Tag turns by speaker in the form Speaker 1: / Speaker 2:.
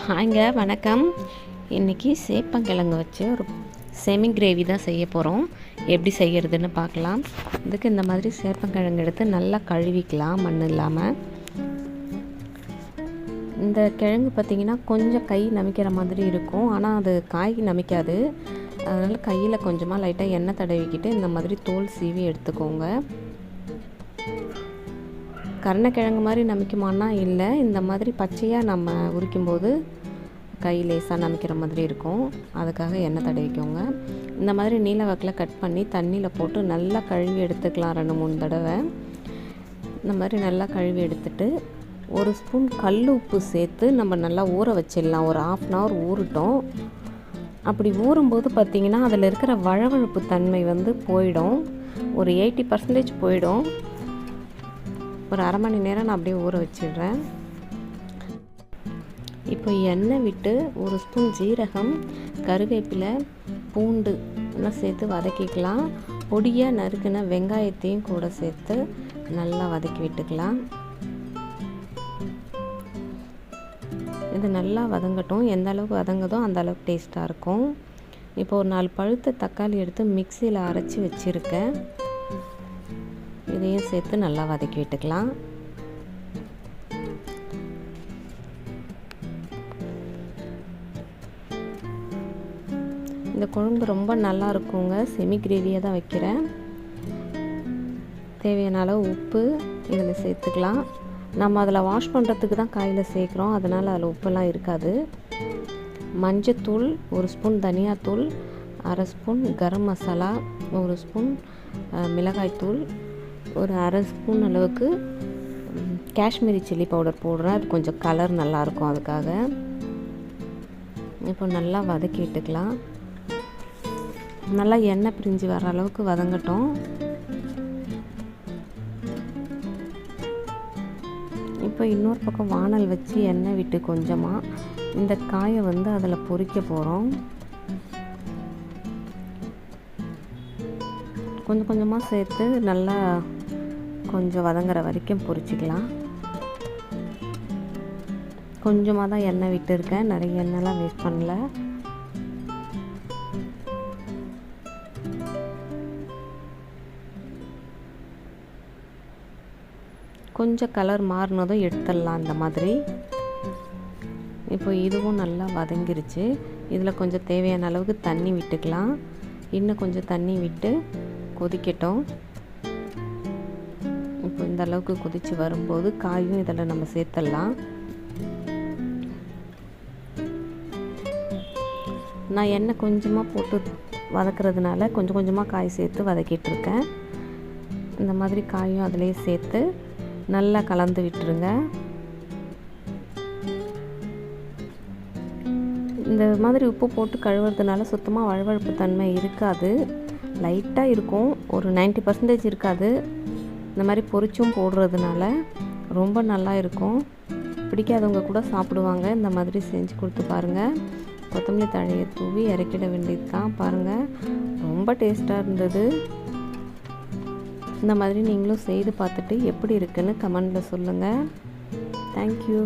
Speaker 1: ஹாய்ங்க, வணக்கம். இன்றைக்கி சேப்பங்கிழங்கு வச்சு ஒரு செமி கிரேவி தான் செய்ய போகிறோம். எப்படி செய்கிறதுன்னு பார்க்கலாம். இதுக்கு இந்த மாதிரி சேப்பங்கிழங்கு எடுத்து நல்லா கழுவிக்கலாம், மண் இல்லாமல். இந்த கிழங்கு பார்த்திங்கன்னா கொஞ்சம் கை நமிக்கிற மாதிரி இருக்கும், ஆனால் அது காய் நமிக்காது. அதனால் கையில் கொஞ்சமாக லைட்டாக எண்ணெய் தடவிக்கிட்டு இந்த மாதிரி தோல் சீவி எடுத்துக்கோங்க. கருணக்கிழங்கு மாதிரி நமிக்குமானா இல்லை, இந்த மாதிரி பச்சையாக நம்ம உரிக்கும்போது கை லேசாக நமிக்கிற மாதிரி இருக்கும். அதுக்காக எண்ணெய் தடவிக்கோங்க. இந்த மாதிரி நீல வாக்கில் கட் பண்ணி தண்ணியில் போட்டு நல்லா கழுவி எடுத்துக்கலாம் 2-3 தடவை. இந்த மாதிரி நல்லா கழுவி எடுத்துட்டு 1 ஸ்பூன் கல் உப்பு சேர்த்து நம்ம நல்லா ஊற வச்சிடலாம். ஒரு 1/2 hour ஊறட்டும். அப்படி ஊறும்போது பார்த்திங்கன்னா அதில் இருக்கிற வழவழப்பு தன்மை போயிடும். ஒரு 80% போயிடும். ஒரு அரை மணி நேரம் நான் அப்படியே ஊற வச்சிடுறேன். இப்போ எண்ணெய் விட்டு 1 ஸ்பூன் ஜீரகம், கருவேப்பிலை, பூண்டு எல்லாம் சேர்த்து வதக்கிக்கலாம். பொடியாக நறுக்கின வெங்காயத்தையும் கூட சேர்த்து நல்லா வதக்கி விட்டுக்கலாம். இது நல்லா வதங்கட்டும். எந்த அளவுக்கு வதங்குதோ அந்த அளவுக்கு டேஸ்ட்டாக இருக்கும். இப்போ ஒரு 4 பழுத்த தக்காளி எடுத்து மிக்சியில் அரைச்சி வச்சுருக்கேன். இதையும் சேர்த்து நல்லா வதக்கி விட்டுக்கலாம். இந்த குழம்பு ரொம்ப நல்லா இருக்குங்க. செமி கிரேவியாக தான் வைக்கிறேன். தேவையான அளவு உப்பு இதில் சேர்த்துக்கலாம். நம்ம அதில் வாஷ் பண்ணுறதுக்கு தான் காயில் சேர்க்குறோம், அதனால் அதில் உப்பெல்லாம் இருக்காது. மஞ்சத்தூள் 1 ஸ்பூன், தனியாத்தூள் 1/2 ஸ்பூன், கரம் மசாலா 1 ஸ்பூன், மிளகாய்த்தூள் ஒரு 1/2 ஸ்பூன் அளவுக்கு காஷ்மீரி சில்லி பவுடர் போடுறேன். அது கொஞ்சம் கலர் நல்லாயிருக்கும், அதுக்காக. இப்போ நல்லா வதக்கி விட்டுக்கலாம். நல்லா எண்ணெய் பிரிஞ்சு வர அளவுக்கு வதங்கட்டும். இப்போ இன்னொரு பக்கம் வானல் வச்சு எண்ணெய் விட்டு கொஞ்சமாக இந்த காயை அதில் பொரிக்க போகிறோம். கொஞ்சம் கொஞ்சமாக சேர்த்து நல்லா கொஞ்சம் வதங்குற வரைக்கும் பொரிச்சிக்கலாம். கொஞ்சமாக தான் எண்ணெய் விட்டு இருக்கேன், நிறைய எண்ணெய்லாம் வேஸ்ட் பண்ணல. கொஞ்சம் கலர் மாறினதும் எடுத்துடலாம் இந்த மாதிரி. இப்போ இதுவும் நல்லா வதங்கிருச்சு. இதில் கொஞ்சம் தேவையான அளவுக்கு தண்ணி விட்டுக்கலாம். இன்னும் கொஞ்சம் தண்ணி விட்டு கொதிக்கட்டும். இப்போ இந்த அளவுக்கு கொதித்து வரும்போது காயும் இதில் நம்ம சேர்த்துடலாம். நான் எண்ணெய் கொஞ்சமாக போட்டு வதக்கிறதுனால கொஞ்சம் கொஞ்சமாக காய் சேர்த்து வதக்கிட்டுருக்கேன். இந்த மாதிரி காயும் அதிலே சேர்த்து நல்லா கலந்து விட்டுருங்க. இந்த மாதிரி உப்பு போட்டு கழுவுறதுனால சுத்தமாக வழுவழுப்பு தன்மை இருக்காது. லைட்டாக இருக்கும், ஒரு 90% இருக்காது. இந்த மாதிரி பொரிச்சும் போடுறதுனால ரொம்ப நல்லா இருக்கும். பிடிக்காதவங்க கூட சாப்பிடுவாங்க. இந்த மாதிரி செஞ்சு கொடுத்து பாருங்கள். கொத்தமல்லி தழையை தூவி இறக்கிட வேண்டியது தான். பாருங்கள், ரொம்ப டேஸ்ட்டாக இருந்தது. இந்த மாதிரி நீங்களும் செய்து பார்த்துட்டு எப்படி இருக்குன்னு கமெண்டில் சொல்லுங்கள். தேங்க்யூ.